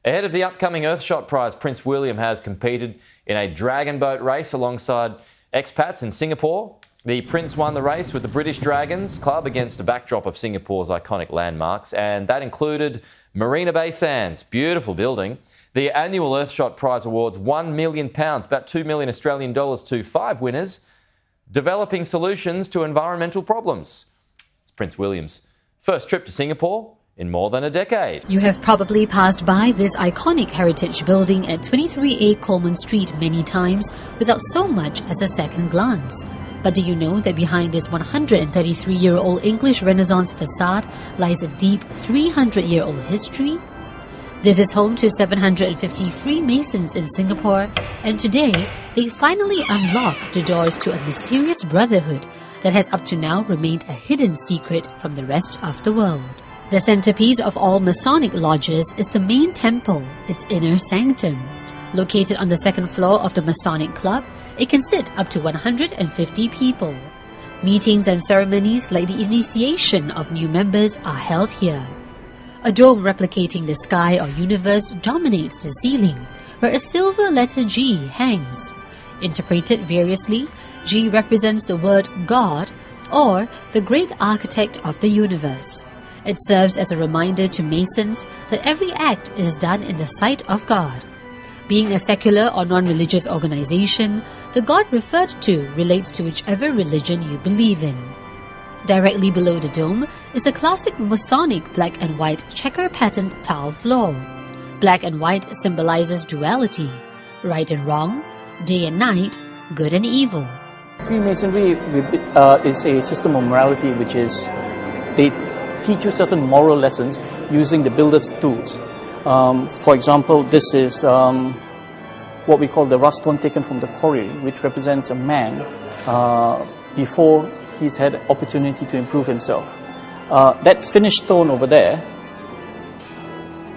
Ahead of the upcoming Earthshot Prize, Prince William has competed in a dragon boat race alongside expats in Singapore. The Prince won the race with the British Dragons Club against a backdrop of Singapore's iconic landmarks, and that included Marina Bay Sands, beautiful building. The annual Earthshot Prize awards £1 million, about $2 million Australian dollars, to 5 winners developing solutions to environmental problems. It's Prince William's first trip to Singapore in more than a decade. You have probably passed by this iconic heritage building at 23A Coleman Street many times without so much as a second glance. But do you know that behind this 133-year-old English Renaissance facade lies a deep 300-year-old history? This is home to 750 Freemasons in Singapore, and today they finally unlock the doors to a mysterious brotherhood that has up to now remained a hidden secret from the rest of the world. The centerpiece of all Masonic lodges is the main temple, its inner sanctum. Located on the second floor of the Masonic Club, it can sit up to 150 people. Meetings and ceremonies like the initiation of new members are held here. A dome replicating the sky or universe dominates the ceiling, where a silver letter G hangs. Interpreted variously, G represents the word God or the great architect of the universe. It serves as a reminder to Masons that every act is done in the sight of God. Being a secular or non-religious organization, the God referred to relates to whichever religion you believe in. Directly below the dome is a classic Masonic black and white checker-patterned tile floor. Black and white symbolizes duality, right and wrong, day and night, good and evil. Freemasonry is a system of morality which is they teach you certain moral lessons using the builder's tools. For example, this is what we call the rough stone taken from the quarry, which represents a man before he's had opportunity to improve himself. That finished stone over there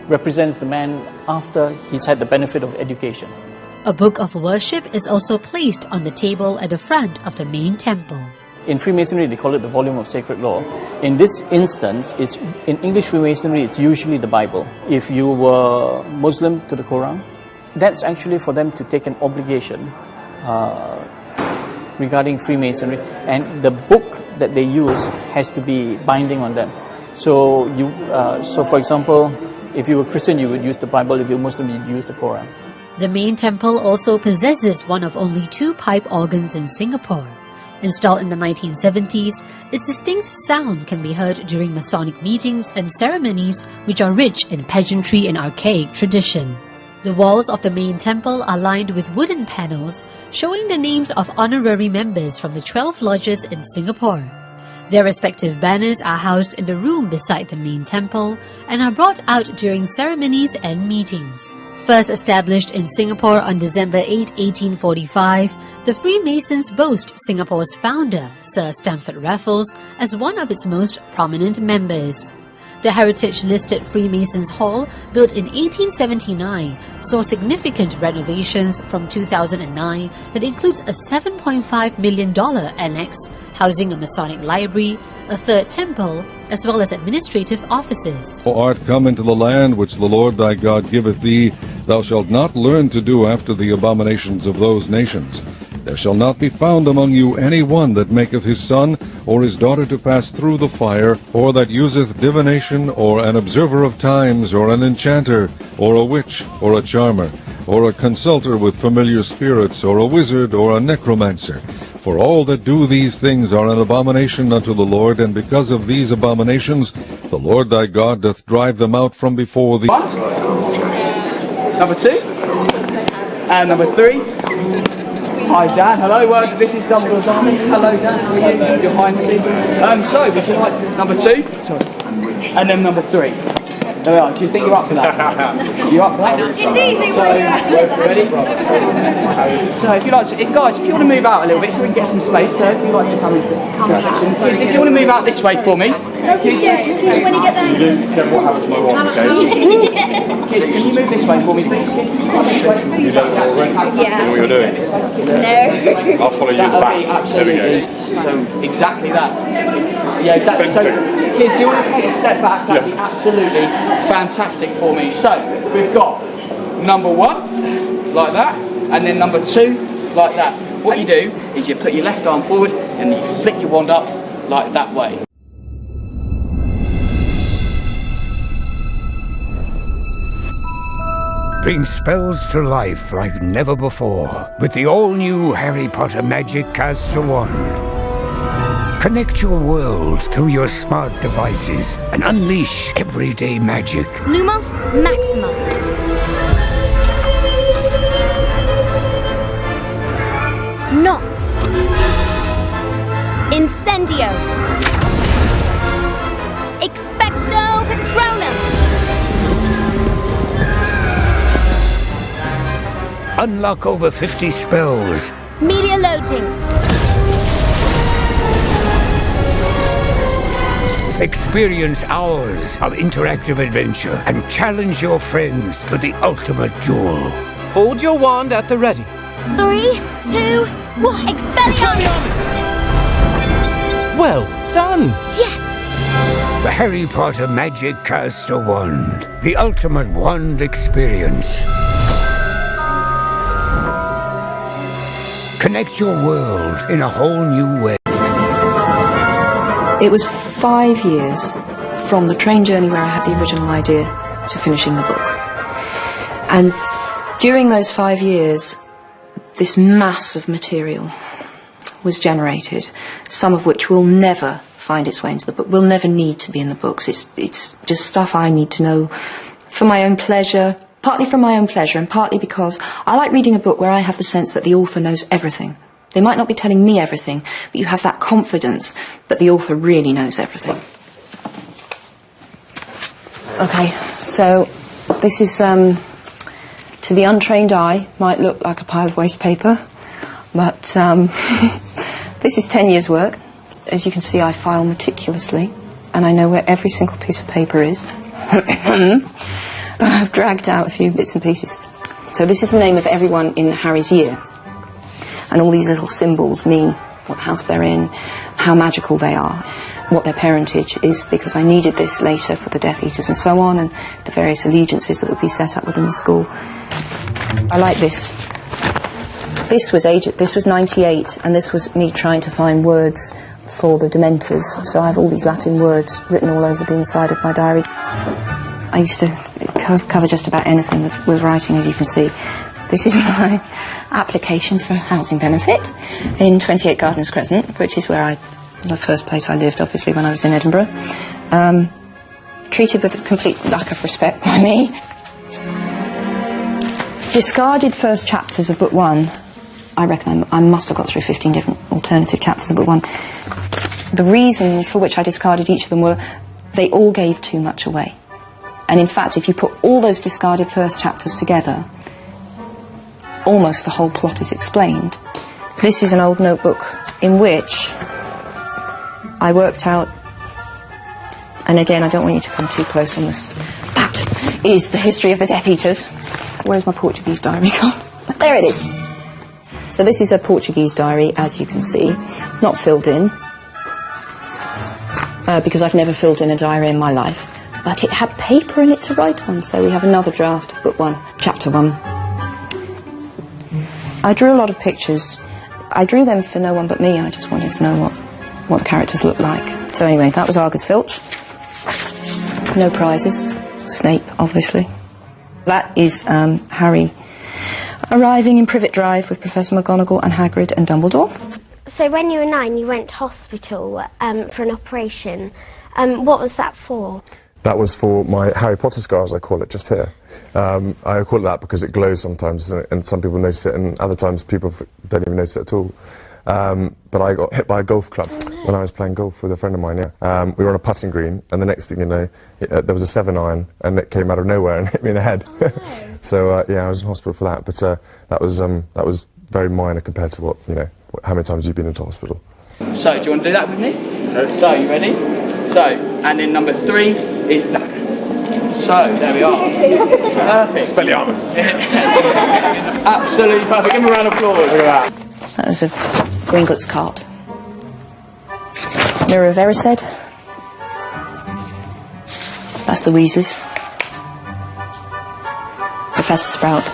represents the man after he's had the benefit of education. A book of worship is also placed on the table at the front of the main temple. In Freemasonry, they call it the volume of sacred law. In this instance, in English Freemasonry, it's usually the Bible. If you were Muslim, to the Quran, that's actually for them to take an obligation regarding Freemasonry, and the book that they use has to be binding on them. So, for example, if you were Christian, you would use the Bible. If you're Muslim, you'd use the Quran. The main temple also possesses one of only 2 pipe organs in Singapore. Installed in the 1970s, its distinct sound can be heard during Masonic meetings and ceremonies which are rich in pageantry and archaic tradition. The walls of the main temple are lined with wooden panels showing the names of honorary members from the 12 lodges in Singapore. Their respective banners are housed in the room beside the main temple and are brought out during ceremonies and meetings. First established in Singapore on December 8, 1845, the Freemasons boast Singapore's founder, Sir Stamford Raffles, as one of its most prominent members. The heritage-listed Freemasons Hall, built in 1879, saw significant renovations from 2009 that includes a $7.5 million annex housing a Masonic library, a third temple, as well as administrative offices. Thou art come into the land which the Lord thy God giveth thee, thou shalt not learn to do after the abominations of those nations. There shall not be found among you any one that maketh his son or his daughter to pass through the fire, or that useth divination, or an observer of times, or an enchanter, or a witch, or a charmer, or a consulter with familiar spirits, or a wizard, or a necromancer. For all that do these things are an abomination unto the Lord, and because of these abominations the Lord thy God doth drive them out from before thee. Number 2. And number 3. Hi Dan, hello, this is Dumbledore's Army. Hello Dan, how are you? You're behind the scenes. So, would you like to, number 2? Sorry. And then number 3. There we are, do you think you're up for that? You're up for that? It's easy when you're actually ready? So if you like to, guys, if you want to move out a little bit so we can get some space, so if you like to come into kids, if you want to move out this way for me. Kids, when you get there. What happens to my wife, Kids, can you move this way for me, please? Yeah. What you're doing? No. I'll follow you back. There we go. So exactly that. Yeah, exactly. So kids, you want to take a step back? That'd be absolutely fantastic for me. So we've got number 1, like that, and then number 2, like that. What you do is you put your left arm forward and you flick your wand up like that way. Bring spells to life like never before with the all-new Harry Potter Magic Caster Wand. Connect your world through your smart devices and unleash everyday magic. Lumos Maxima. Nox. Incendio. Expecto Patronum. Unlock over 50 spells. Media Logings. Experience hours of interactive adventure and challenge your friends to the ultimate duel. Hold your wand at the ready. 3, 2, 1. Expelliarmus! Well done! Yes! The Harry Potter Magic Caster Wand. The ultimate wand experience. Connect your world in a whole new way. It was 5 years from the train journey where I had the original idea to finishing the book. And during those 5 years, this mass of material was generated, some of which will never find its way into the book, will never need to be in the books. It's just stuff I need to know for my own pleasure, partly from my own pleasure and partly because I like reading a book where I have the sense that the author knows everything. They might not be telling me everything, but you have that confidence that the author really knows everything. Okay, so this is, to the untrained eye, might look like a pile of waste paper, but this is 10 years' work. As you can see, I file meticulously, and I know where every single piece of paper is. I've dragged out a few bits and pieces. So this is the name of everyone in Harry's year. And all these little symbols mean what house they're in, how magical they are, what their parentage is, because I needed this later for the Death Eaters and so on, and the various allegiances that would be set up within the school. I like this. This was 98, and this was me trying to find words for the Dementors. So I have all these Latin words written all over the inside of my diary. I used to cover just about anything with writing, as you can see. This is my application for housing benefit in 28 Gardens Crescent, which is where the first place I lived, obviously, when I was in Edinburgh. Treated with a complete lack of respect by me. Discarded first chapters of book 1. I reckon I must have got through 15 different alternative chapters of book 1. The reasons for which I discarded each of them were they all gave too much away. And in fact, if you put all those discarded first chapters together, almost the whole plot is explained. This is an old notebook in which I worked out, and again, I don't want you to come too close on this. That is the history of the Death Eaters. Where's my Portuguese diary gone? There it is. So this is a Portuguese diary, as you can see, not filled in, because I've never filled in a diary in my life. But it had paper in it to write on, so we have another draft of book 1, chapter 1. I drew a lot of pictures. I drew them for no one but me. I just wanted to know what the characters looked like. So anyway, that was Argus Filch. No prizes. Snape, obviously. That is Harry arriving in Privet Drive with Professor McGonagall and Hagrid and Dumbledore. So when you were 9, you went to hospital for an operation. What was that for? That was for my Harry Potter scar, as I call it, just here. I call it that because it glows sometimes, and some people notice it, and other times people don't even notice it at all. But I got hit by a golf club when I was playing golf with a friend of mine. Yeah. We were on a putting green, and the next thing you know, there was a 7-iron, and it came out of nowhere and hit me in the head. Oh, no. So yeah, I was in hospital for that. But that was very minor compared to what how many times you've been into hospital. So, do you want to do that with me? Okay. So, you ready? So, and then number 3 is that. So, there we are. Perfect. Expelliarmus. Absolutely perfect. Give him a round of applause. That was a Gringotts cart. Mirror of Erised. That's the Weezers. Professor Sprout.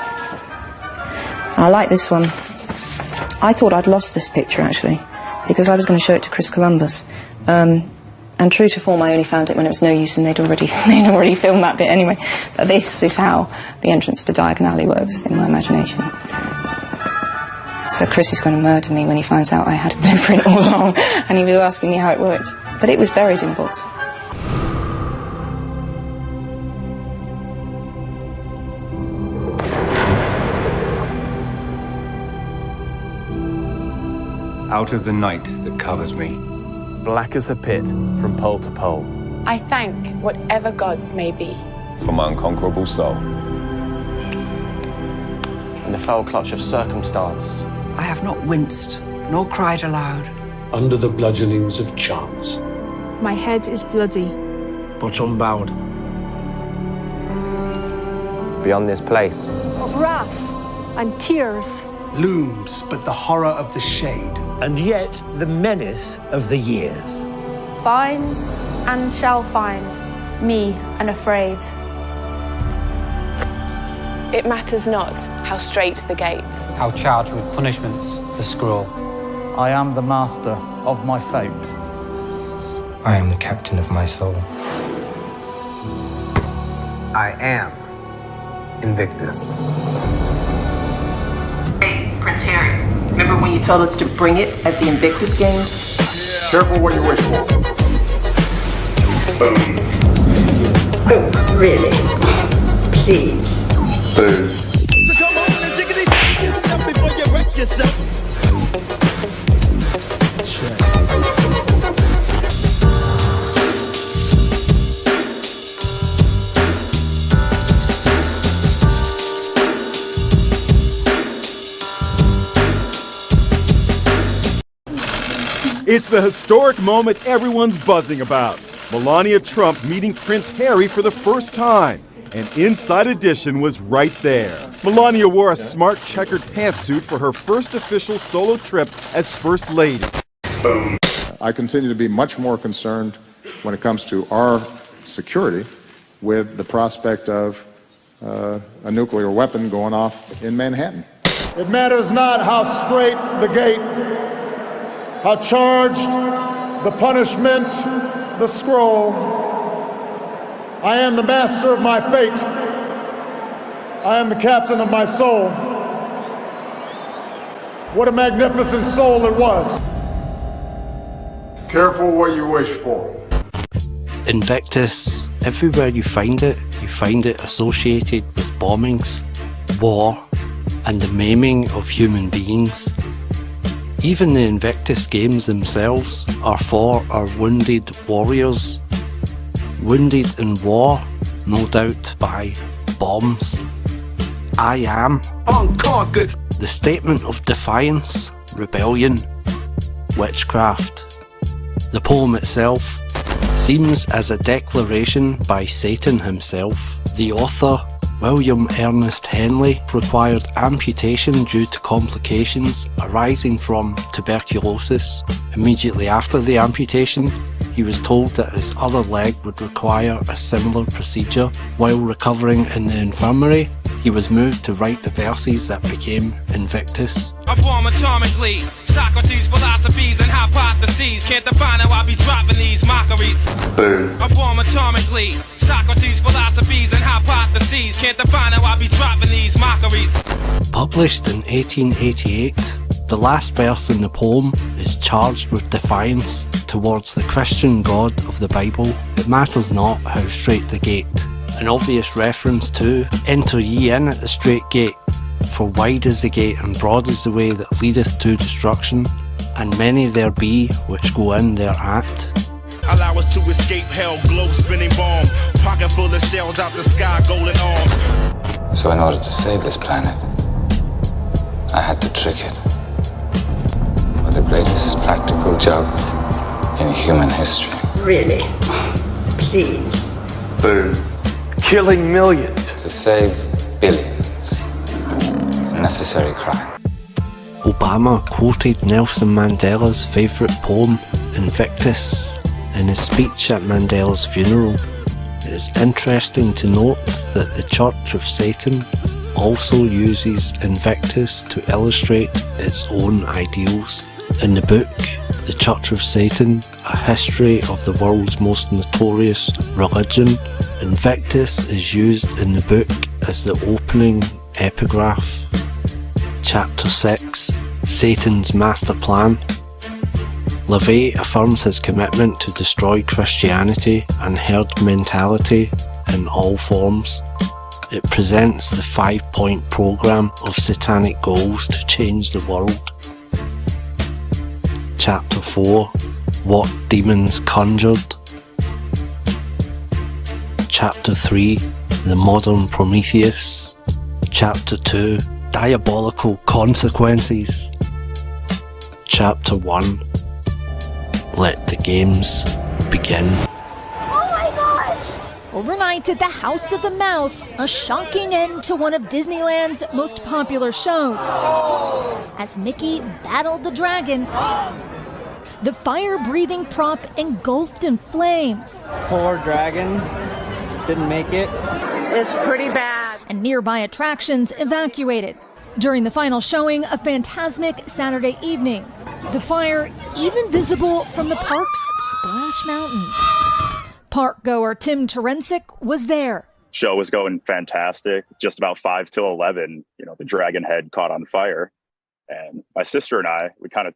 I like this one. I thought I'd lost this picture, actually, because I was going to show it to Chris Columbus. And true to form, I only found it when it was no use and they'd already filmed that bit anyway. But this is how the entrance to Diagon Alley works in my imagination. So Chris is going to murder me when he finds out I had a blueprint all along, and he was asking me how it worked. But it was buried in books. Out of the night that covers me, black as a pit from pole to pole. I thank whatever gods may be for my unconquerable soul. In the foul clutch of circumstance, I have not winced nor cried aloud. Under the bludgeonings of chance, my head is bloody, but unbowed. Beyond this place of wrath and tears looms but the horror of the shade, and yet the menace of the years. Finds and shall find me unafraid. It matters not how straight the gate, how charged with punishments the scroll. I am the master of my fate. I am the captain of my soul. I am Invictus. Hey, Prince Harry, remember when you told us to bring it at the Invictus Games? Yeah. Careful what you wish for. Boom. Oh, really? Please. Boom. So come on and diggity yourself before you wreck yourself. It's the historic moment everyone's buzzing about. Melania Trump meeting Prince Harry for the first time. And Inside Edition was right there. Melania wore a smart checkered pantsuit for her first official solo trip as First Lady. Boom. I continue to be much more concerned when it comes to our security with the prospect of a nuclear weapon going off in Manhattan. It matters not how straight the gate, how charged the punishment, the scroll. I am the master of my fate. I am the captain of my soul. What a magnificent soul it was. Careful what you wish for. Invictus, everywhere you find it associated with bombings, war, and the maiming of human beings. Even the Invictus games themselves are for our wounded warriors. Wounded in war, no doubt by bombs. I am unconquered. The statement of defiance, rebellion, witchcraft. The poem itself seems as a declaration by Satan himself. The author, William Ernest Henley, required amputation due to complications arising from tuberculosis. Immediately after the amputation, he was told that his other leg would require a similar procedure. While recovering in the infirmary, he was moved to write the verses that became Invictus. I bomb atomically, Socrates' philosophies and hypotheses. Can't define how I be dropping these mockeries. Boom. I bomb atomically, Socrates' philosophies and hypotheses. Can't define how I be dropping these mockeries. Published in 1888, the last verse in the poem is charged with defiance towards the Christian God of the Bible. It matters not how straight the gate. An obvious reference to, enter ye in at the straight gate, for wide is the gate and broad is the way that leadeth to destruction, and many there be which go in thereat. Allow us to escape hell, globe spinning bomb, pocket full of shells out the sky, golden arms. So in order to save this planet, I had to trick it with the greatest practical joke in human history. Really? Please. Boom. Killing millions to save billions. A necessary crime. Obama quoted Nelson Mandela's favourite poem, Invictus in his speech at Mandela's funeral. It is interesting to note that the Church of Satan also uses Invictus to illustrate its own ideals. In the book, The Church of Satan, A History of the World's Most Notorious Religion, Invictus is used in the book as the opening epigraph. Chapter 6, Satan's Master Plan. LaVey affirms his commitment to destroy Christianity and herd mentality in all forms. It presents the 5-point program of satanic goals to change the world. Chapter 4, What Demons Conjured. Chapter 3, The Modern Prometheus. Chapter 2, Diabolical Consequences. Chapter 1, Let the Games Begin. Oh my gosh! Overnight at the House of the Mouse, a shocking end to one of Disneyland's most popular shows. As Mickey battled the dragon, the fire-breathing prop engulfed in flames. Poor dragon. Didn't make it. It's pretty bad. And nearby attractions evacuated. During the final showing of Phantasmic Saturday evening, the fire even visible from the park's Splash Mountain. Park goer Tim Terensic was there. Show was going fantastic. Just about 5 till 11, the dragon head caught on fire. And my sister and I, we thought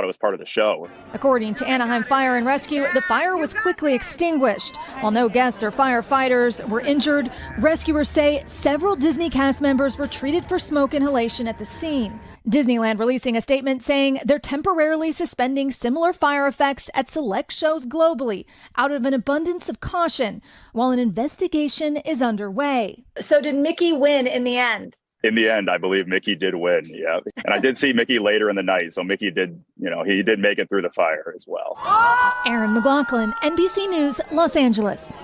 it was part of the show. According to Anaheim Fire and Rescue, the fire was quickly extinguished. While no guests or firefighters were injured, rescuers say several Disney cast members were treated for smoke inhalation at the scene. Disneyland releasing a statement saying they're temporarily suspending similar fire effects at select shows globally out of an abundance of caution, while an investigation is underway. So did Mickey win in the end? In the end, I believe Mickey did win, yeah. And I did see Mickey later in the night, so Mickey did, he did make it through the fire as well. Aaron McLaughlin, NBC News, Los Angeles.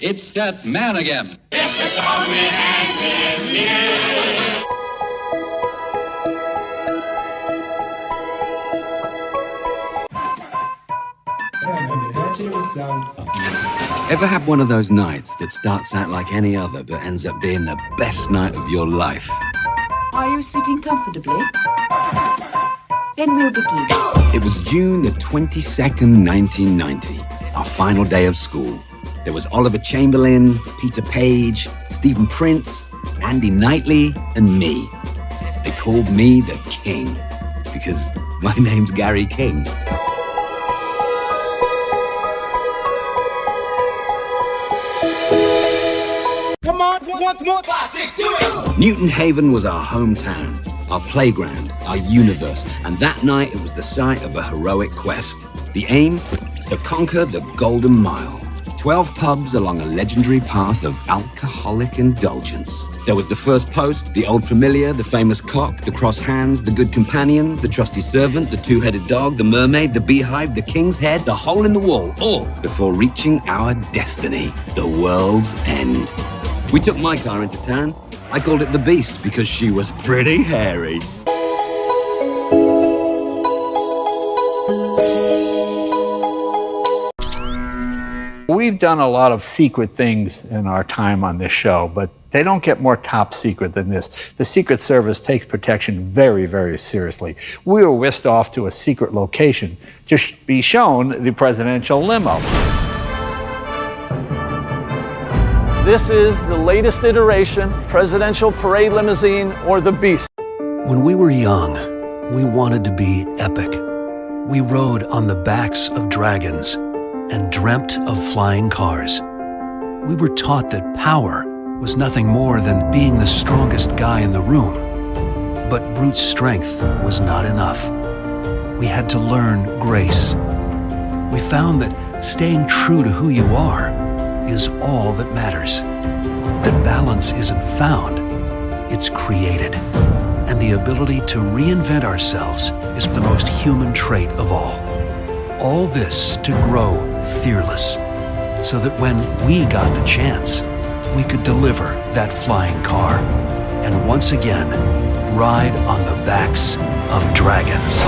It's that man again. Ever had one of those nights that starts out like any other but ends up being the best night of your life? Are you sitting comfortably? Then we'll begin. It was June the 22nd, 1990, our final day of school. There was Oliver Chamberlain, Peter Page, Stephen Prince, Andy Knightley, and me. They called me the King, because my name's Gary King. Come on, once more. 5, 6, do it. Newton Haven was our hometown, our playground, our universe, and that night it was the site of a heroic quest. The aim? To conquer the Golden Mile. 12 pubs along a legendary path of alcoholic indulgence. There was the First Post, the Old Familiar, the Famous Cock, the Cross Hands, the Good Companions, the Trusty Servant, the Two-Headed Dog, the Mermaid, the Beehive, the King's Head, the Hole in the Wall, all before reaching our destiny, the world's end. We took my car into town. I called it the Beast because she was pretty hairy. we've done a lot of secret things in our time on this show, but they don't get more top secret than this. The Secret Service takes protection very, very seriously. We were whisked off to a secret location to be shown the presidential limo. This is the latest iteration, presidential parade limousine, or the Beast. When we were young, we wanted to be epic. We rode on the backs of dragons and dreamt of flying cars. We were taught that power was nothing more than being the strongest guy in the room. But brute strength was not enough. We had to learn grace. We found that staying true to who you are is all that matters. That balance isn't found, it's created. And the ability to reinvent ourselves is the most human trait of all. All this to grow fearless, so that when we got the chance, we could deliver that flying car and once again ride on the backs of dragons.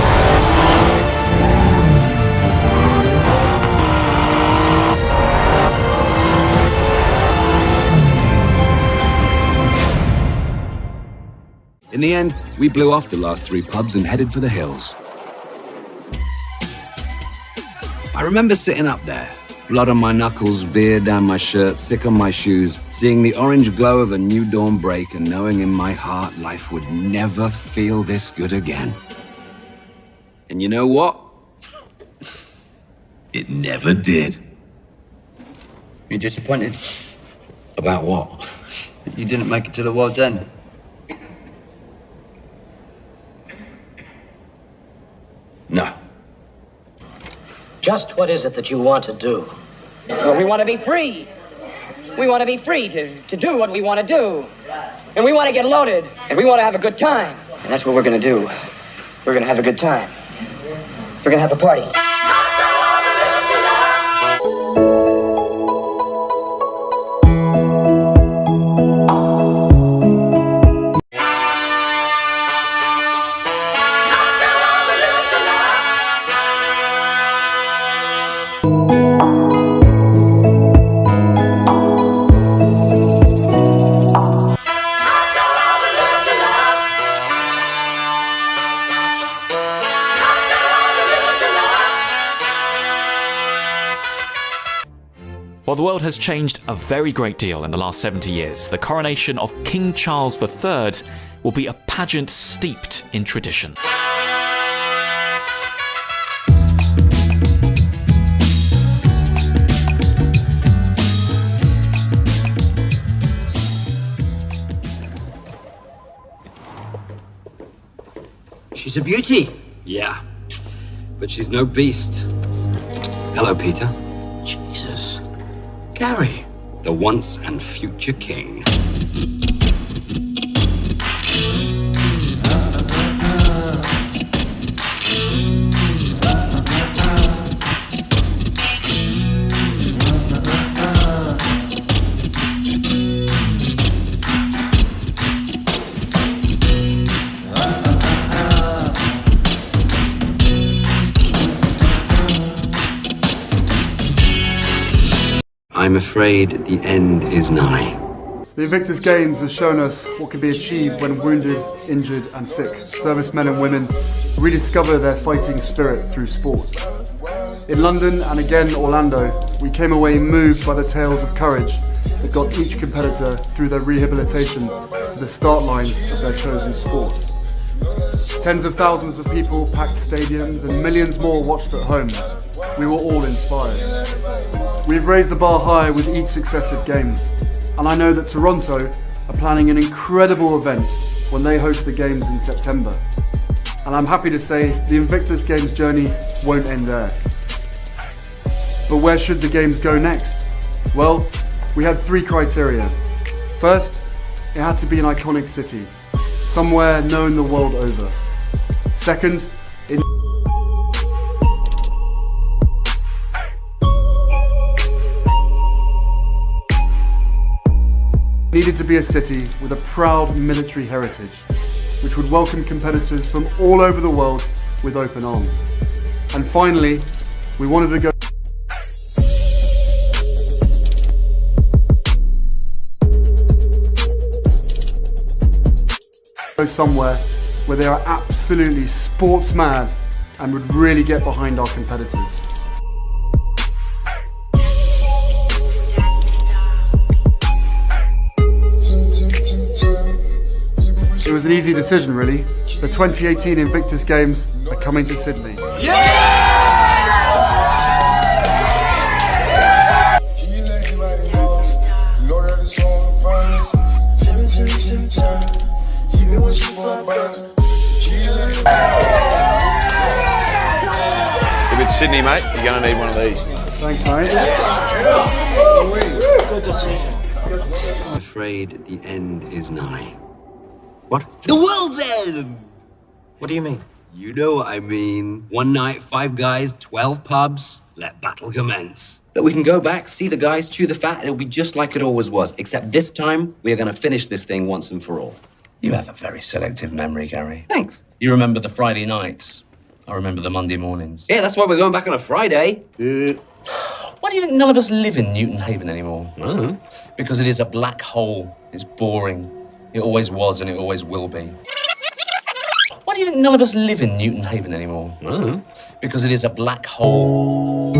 In the end, we blew off the last 3 pubs and headed for the hills. I remember sitting up there, blood on my knuckles, beer down my shirt, sick on my shoes, seeing the orange glow of a new dawn break and knowing in my heart life would never feel this good again. And you know what? It never did. You're disappointed? About what? You didn't make it to the world's end. No. Just what is it that you want to do? Well, we want to be free. We want to be free to do what we want to do. And we want to get loaded. And we want to have a good time. And that's what we're going to do. We're going to have a good time. We're going to have a party. While the world has changed a very great deal in the last 70 years, the coronation of King Charles III will be a pageant steeped in tradition. She's a beauty. Yeah, but she's no beast. Hello, Peter. Jesus. Gary. The once and future king. I'm afraid the end is nigh. The Invictus Games has shown us what can be achieved when wounded, injured and sick servicemen and women rediscover their fighting spirit through sport. In London and again Orlando, we came away moved by the tales of courage that got each competitor through their rehabilitation to the start line of their chosen sport. Tens of thousands of people packed stadiums and millions more watched at home. We were all inspired. We've raised the bar high with each successive games, and I know that Toronto are planning an incredible event when they host the games in September. And I'm happy to say the Invictus Games journey won't end there. But where should the games go next? Well, we had 3 criteria. First, it had to be an iconic city, somewhere known the world over. Second, it needed to be a city with a proud military heritage, which would welcome competitors from all over the world with open arms. And finally, we wanted to go go somewhere where they are absolutely sports mad and would really get behind our competitors. It was an easy decision, really. The 2018 Invictus Games are coming to Sydney. If it's Sydney, mate, you're going to need one of these. Thanks, mate. Good decision. I'm afraid the end is nigh. What? The world's end! What do you mean? You know what I mean. One night, 5 guys, 12 pubs. Let battle commence. But we can go back, see the guys, chew the fat, and it'll be just like it always was. Except this time, we are going to finish this thing once and for all. You have a very selective memory, Gary. Thanks. You remember the Friday nights. I remember the Monday mornings. Yeah, that's why we're going back on a Friday. Why do you think none of us live in Newton Haven anymore? Uh-huh. Because it is a black hole. It's boring. It always was and it always will be. Why do you think none of us live in Newton Haven anymore? Uh-huh. Because it is a black hole.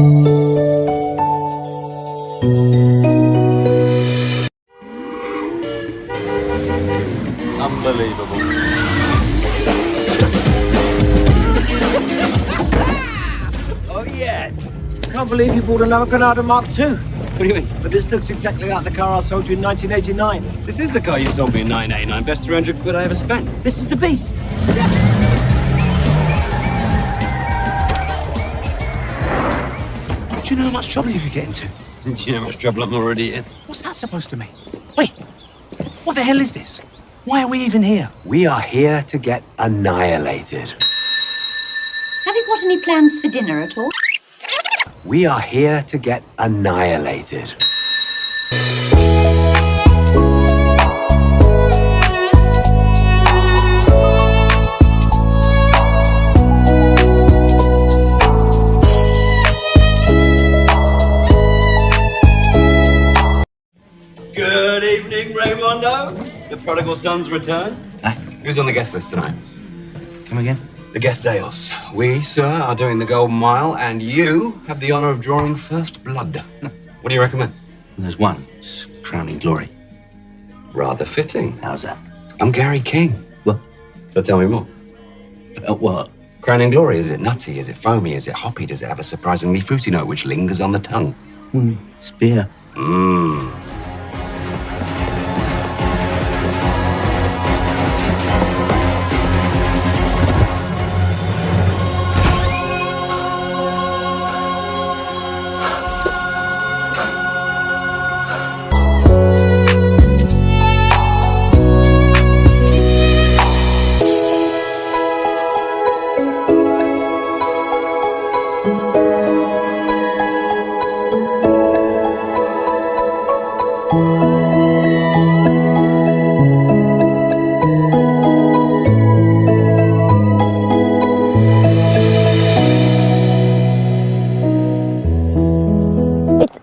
Unbelievable. Oh, yes. Can't believe you bought another Granada Mark II. What do you mean? But this looks exactly like the car I sold you in 1989. This is the car you sold me in 1989. Best 300 quid I ever spent. This is the beast. Do you know how much trouble you could get into? Do you know how much trouble I'm already in? What's that supposed to mean? Wait, what the hell is this? Why are we even here? We are here to get annihilated. Have you got any plans for dinner at all? We are here to get annihilated. Good evening, Raymondo. The prodigal son's return. Who's on the guest list tonight? Come again? The guest ales. We, sir, are doing the Golden Mile, and you have the honor of drawing first blood. What do you recommend? There's one. It's Crowning Glory. Rather fitting. How's that? I'm Gary King. What? So tell me more. About what? Crowning Glory, is it nutty? Is it foamy? Is it hoppy? Does it have a surprisingly fruity note which lingers on the tongue? It's beer. Mmm.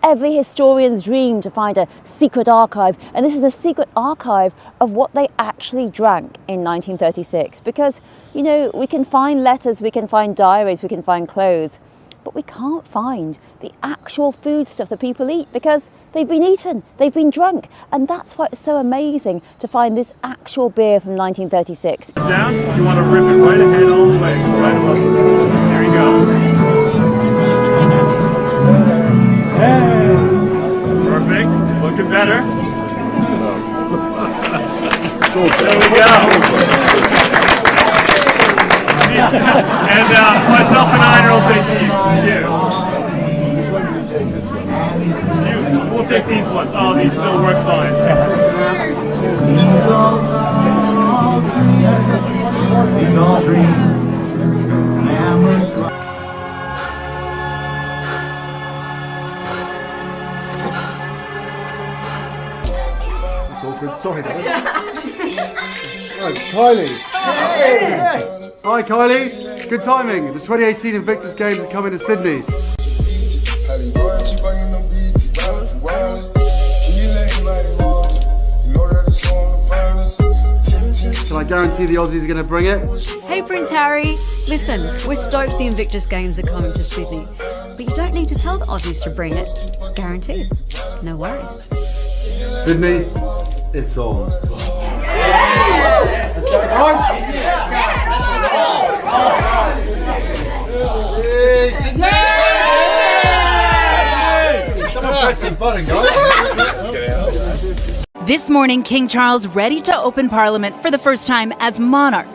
Every historian's dream to find a secret archive, and this is a secret archive of what they actually drank in 1936. Because, you know, we can find letters, we can find diaries, we can find clothes, but we can't find the actual food stuff that people eat because they've been eaten, they've been drunk, and that's why it's so amazing to find this actual beer from 1936. Down, you want to rip it right ahead all the way, right above. There you go. Hey. Perfect. Looking better. There we go. And myself and Einer will take these. Cheers. We'll take these ones. Oh, these still work fine. Sorry, Dad. Right, Kylie. Hey. Hi, Kylie. Good timing. The 2018 Invictus Games are coming to Sydney. Can I guarantee the Aussies are going to bring it. Hey Prince Harry, listen, we're stoked the Invictus Games are coming to Sydney, but you don't need to tell the Aussies to bring it. It's guaranteed. No worries. Sydney, it's on. Someone press the button, guys. This morning, King Charles ready to open Parliament for the first time as monarch,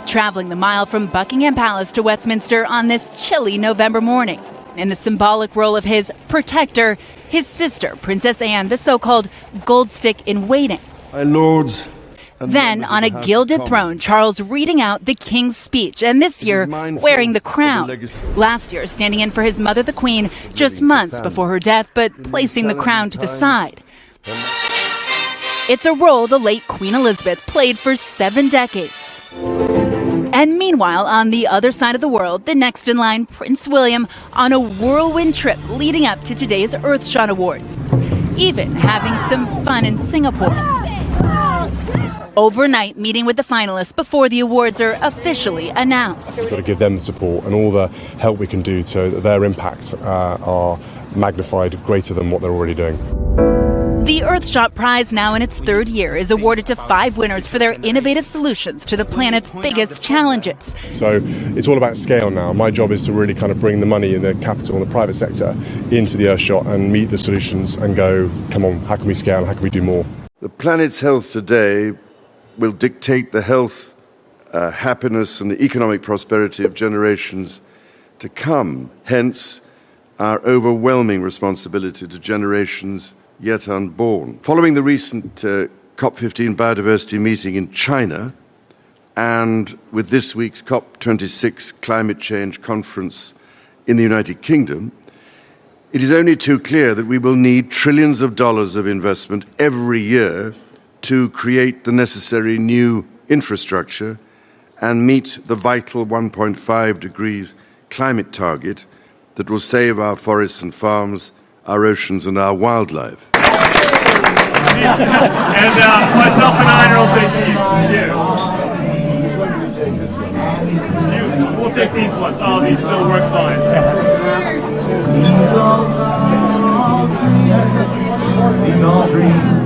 travelling the mile from Buckingham Palace to Westminster on this chilly November morning, in the symbolic role of his protector, his sister, Princess Anne, the so-called gold stick in waiting. My lords. Then, on a gilded throne, Charles reading out the King's speech, and this year, wearing the crown. Last year, standing in for his mother, the Queen, just months before her death, but placing the crown to the side. It's a role the late Queen Elizabeth played for 7 decades. And meanwhile, on the other side of the world, the next in line, Prince William, on a whirlwind trip leading up to today's Earthshot Awards. Even having some fun in Singapore. Overnight meeting with the finalists before the awards are officially announced. We've got to give them the support and all the help we can do so that their impacts are magnified greater than what they're already doing. The Earthshot Prize, now in its 3rd year, is awarded to 5 winners for their innovative solutions to the planet's biggest challenges. So it's all about scale now. My job is to really kind of bring the money in the capital and the private sector into the Earthshot and meet the solutions and go, come on, how can we scale? How can we do more? The planet's health today will dictate the health, happiness and the economic prosperity of generations to come. Hence, our overwhelming responsibility to generations yet unborn. Following the recent COP15 biodiversity meeting in China, and with this week's COP26 climate change conference in the United Kingdom, it is only too clear that we will need trillions of dollars of investment every year to create the necessary new infrastructure and meet the vital 1.5 degrees climate target that will save our forests and farms, our oceans and our wildlife. And myself and Ina will take these. Cheers. We'll take these ones. Oh, these still work fine. Seagull dream.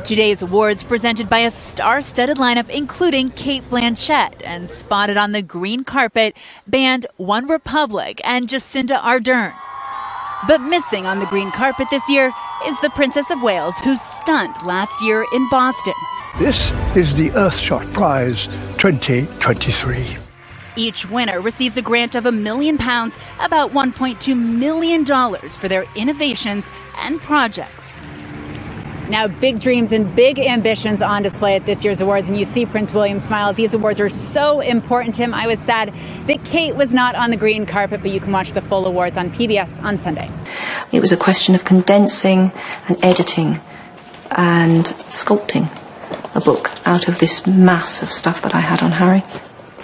Today's awards presented by a star-studded lineup including Cate Blanchett, and spotted on the green carpet, band One Republic and Jacinda Ardern. But missing on the green carpet this year is the Princess of Wales, who stunned last year in Boston. This is the Earthshot Prize 2023. Each winner receives a grant of £1 million, about $1.2 million, for their innovations and projects. Now, big dreams and big ambitions on display at this year's awards, and you see Prince William smile. These awards are so important to him. I was sad that Kate was not on the green carpet, but you can watch the full awards on PBS on Sunday. It was a question of condensing and editing and sculpting a book out of this mass of stuff that I had on Harry.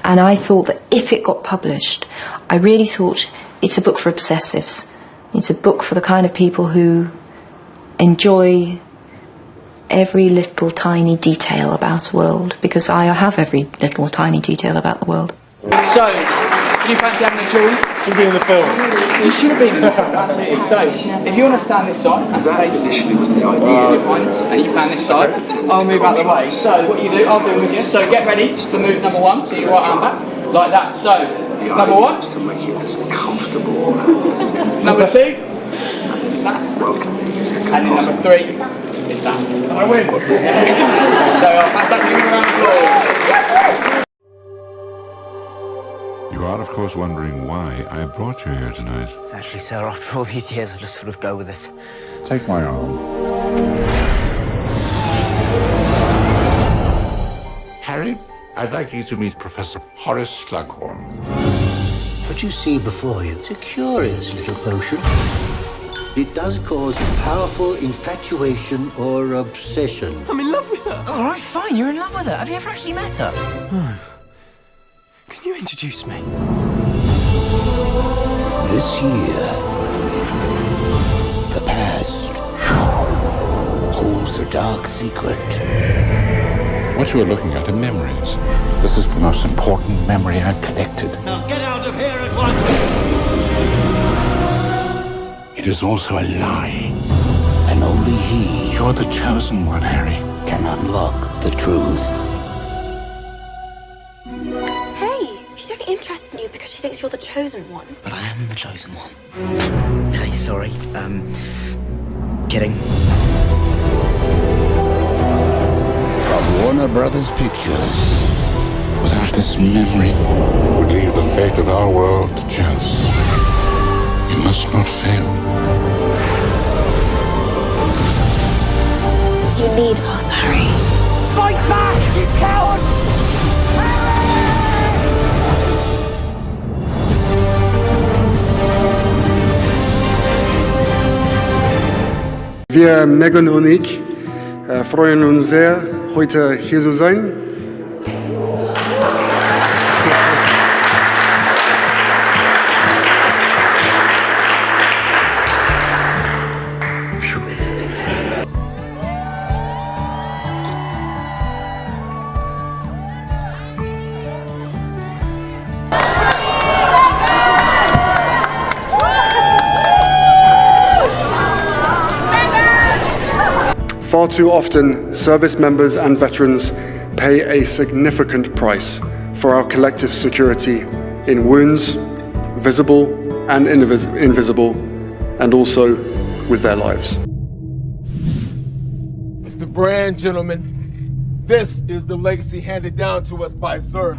And I thought that if it got published, I really thought it's a book for obsessives. It's a book for the kind of people who enjoy every little tiny detail about the world, because I have every little tiny detail about the world. So, do you fancy having a duel? Should have been in the film. You should have been in the film, absolutely. So, if you want to stand this side and face initially was the idea, and you stand this side, I'll move out the way. So, what you do, I'll do it with you. So, get ready for move number 1. So, your right arm back, like that. So, number 1. To make it as comfortable as number 2. Is that. And then number 3. Is that. I win. So, fantastic. Give me a round of applause. You are, of course, wondering why I brought you here tonight. Actually, sir, after all these years, I just sort of go with it. Take my arm. Harry, I'd like you to meet Professor Horace Slughorn. What you see before you is a curious little potion. It does cause powerful infatuation or obsession. I'm in love with her. All right, fine, you're in love with her. Have you ever actually met her? Can you introduce me? This year, the past holds a dark secret. What you are looking at are memories. This is the most important memory I've collected. Now get out of here at once! It is also a lie. And only he... You're the chosen one, Harry. ...can unlock the truth. Hey, she's only interested in you because she thinks you're the chosen one. But I am the chosen one. Okay, sorry. Kidding. From Warner Brothers Pictures. Without this memory, we leave the fate of our world to chance. You must not fail. You need us, Harry. Fight back, you coward! Wir, Megan und ich, freuen uns sehr, heute hier zu sein. Far too often, service members and veterans pay a significant price for our collective security in wounds, visible and invisible, and also with their lives. Mr. Brand, gentlemen, this is the legacy handed down to us by Sir.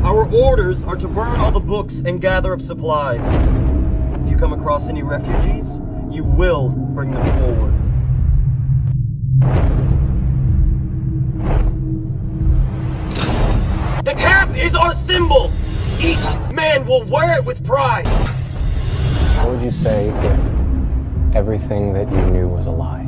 Our orders are to burn all the books and gather up supplies. If you come across any refugees, you will bring them forward. The cap is our symbol! Each man will wear it with pride! What would you say if everything that you knew was a lie?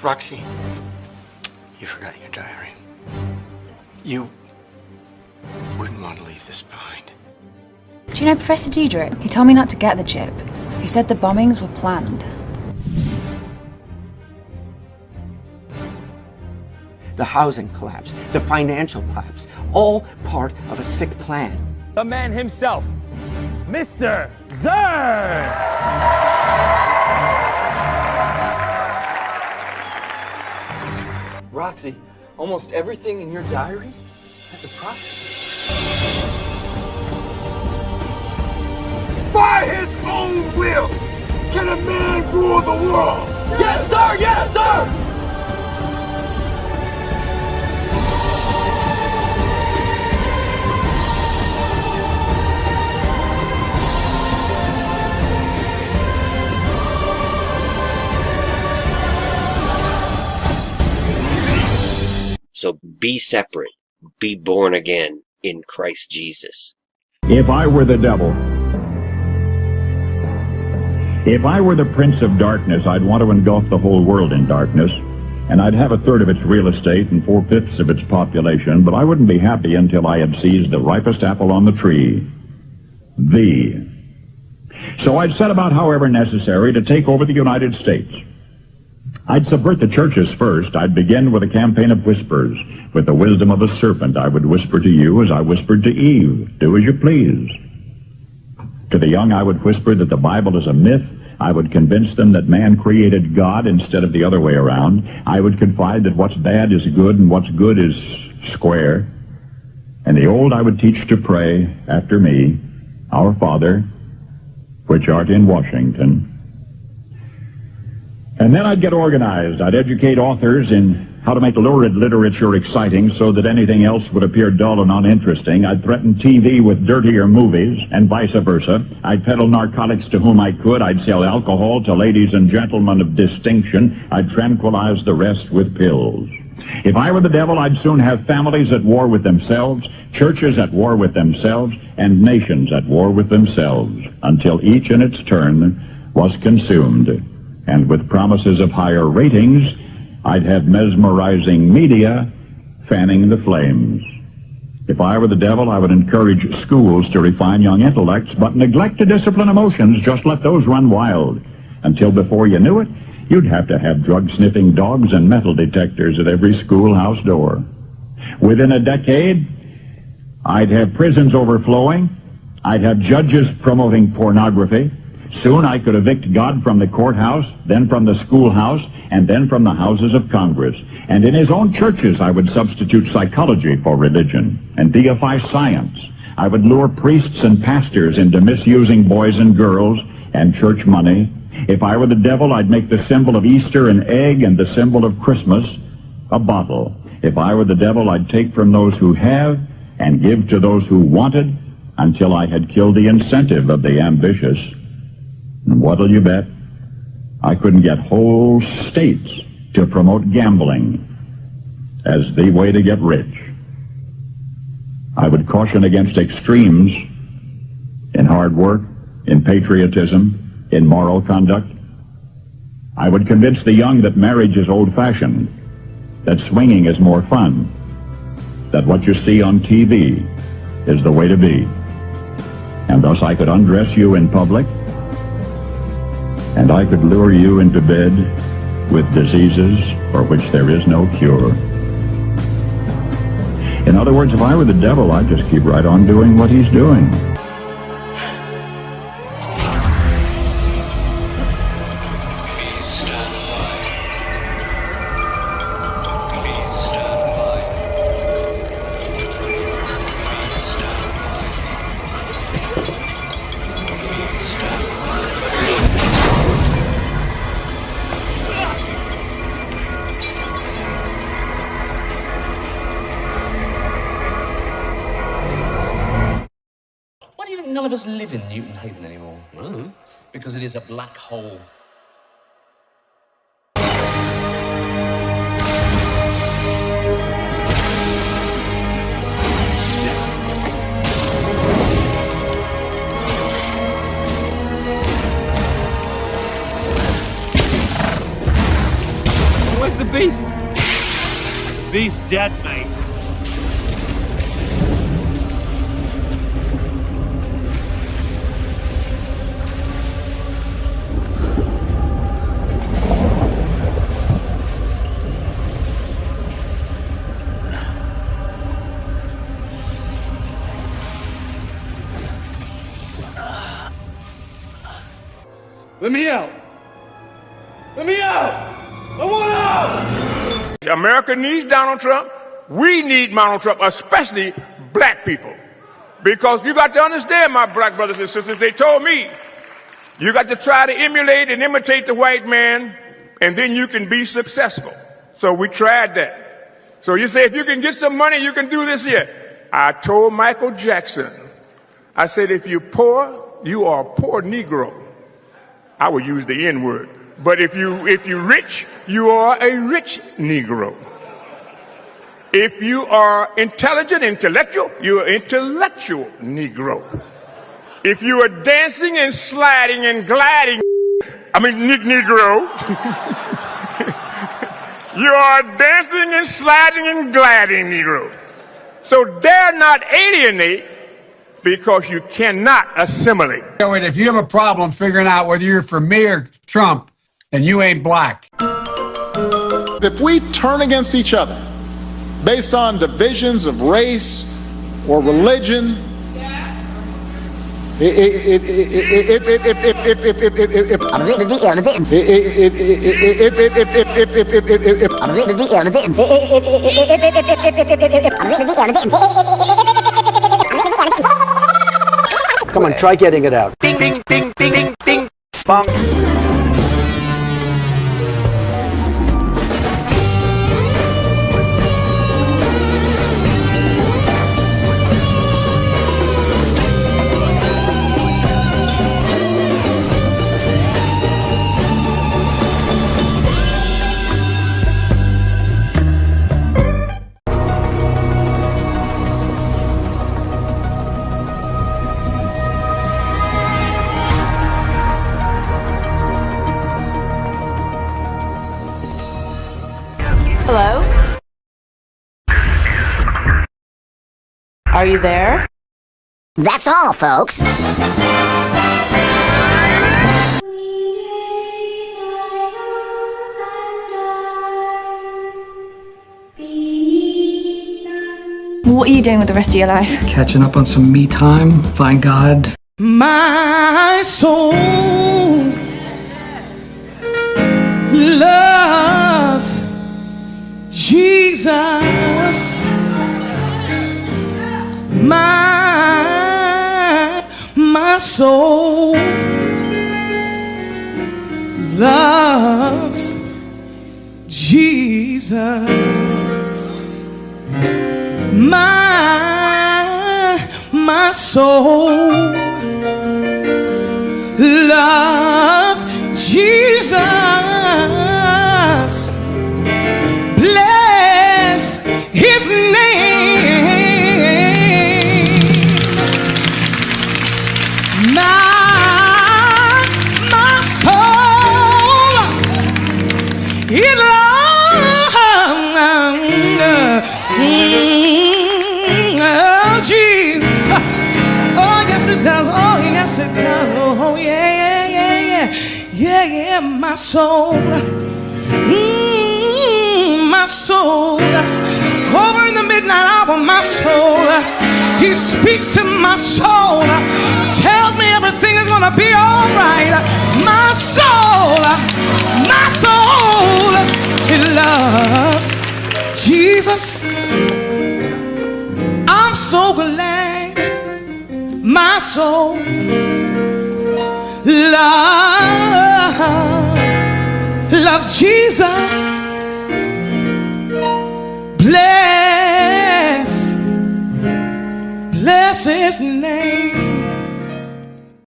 Roxy, you forgot your diary. You wouldn't want to leave this behind. Do you know Professor Diedrich? He told me not to get the chip. He said the bombings were planned. The housing collapse, the financial collapse, all part of a sick plan. The man himself, Mr. Zern! Roxy, almost everything in your diary has a prophecy. By his own will, can a man rule the world? Yes, sir! Yes, sir! So be separate, be born again in Christ Jesus. If I were the devil, if I were the prince of darkness, I'd want to engulf the whole world in darkness, and I'd have a third of its real estate and 4/5 of its population, but I wouldn't be happy until I had seized the ripest apple on the tree, thee. So I'd set about, however necessary, to take over the United States. I'd subvert the churches first. I'd begin with a campaign of whispers. With the wisdom of a serpent, I would whisper to you as I whispered to Eve, do as you please. To the young, I would whisper that the Bible is a myth. I would convince them that man created God instead of the other way around. I would confide that what's bad is good and what's good is square. And the old I would teach to pray after me, Our Father, which art in Washington. And then I'd get organized. I'd educate authors in how to make lurid literature exciting so that anything else would appear dull and uninteresting. I'd threaten TV with dirtier movies and vice versa. I'd peddle narcotics to whom I could. I'd sell alcohol to ladies and gentlemen of distinction. I'd tranquilize the rest with pills. If I were the devil, I'd soon have families at war with themselves, churches at war with themselves, and nations at war with themselves, until each in its turn was consumed. And with promises of higher ratings, I'd have mesmerizing media fanning the flames. If I were the devil, I would encourage schools to refine young intellects, but neglect to discipline emotions. Just let those run wild. Until before you knew it, you'd have to have drug-sniffing dogs and metal detectors at every schoolhouse door. Within a decade, I'd have prisons overflowing. I'd have judges promoting pornography. Soon I could evict God from the courthouse, then from the schoolhouse, and then from the houses of Congress. And in his own churches, I would substitute psychology for religion and deify science. I would lure priests and pastors into misusing boys and girls and church money. If I were the devil, I'd make the symbol of Easter an egg and the symbol of Christmas a bottle. If I were the devil, I'd take from those who have and give to those who wanted until I had killed the incentive of the ambitious. And what'll you bet? I couldn't get whole states to promote gambling as the way to get rich. I would caution against extremes in hard work, in patriotism, in moral conduct. I would convince the young that marriage is old-fashioned, that swinging is more fun, that what you see on TV is the way to be. And thus I could undress you in public, and I could lure you into bed with diseases for which there is no cure. In other words, if I were the devil, I'd just keep right on doing what he's doing. None of us live in Newton Haven anymore. Oh. Because it is a black hole. Where's the beast? The beast's dead, mate. Let me out! Let me out! I want out! America needs Donald Trump. We need Donald Trump, especially black people. Because you got to understand, my black brothers and sisters, they told me, you got to try to emulate and imitate the white man, and then you can be successful. So we tried that. So you say, if you can get some money, you can do this here. I told Michael Jackson, I said, if you're poor, you are a poor Negro. I would use the N-word. But if you're rich, you are a rich Negro. If you are intelligent, intellectual, you're an intellectual Negro. If you are dancing and sliding and gliding, Negro, you are dancing and sliding and gliding Negro. So dare not alienate, because you cannot assimilate. If you have a problem figuring out whether you're for me or Trump, then you ain't black. If we turn against each other based on divisions of race or religion, Come on, try getting it out. Ding, ding, ding, ding, ding. Bunk. Hello? Are you there? That's all, folks. What are you doing with the rest of your life? Catching up on some me time, find God. My soul loves Jesus. My soul loves Jesus. My soul loves Jesus. Bless his name. My soul, it loves Jesus. Oh yes it does. Oh yes it does. Oh yeah. My soul. My soul, over in the midnight hour, my soul, he speaks to my soul, tells me everything is gonna be all right. My soul, it loves Jesus. I'm so glad my soul loves Jesus. Bless his name.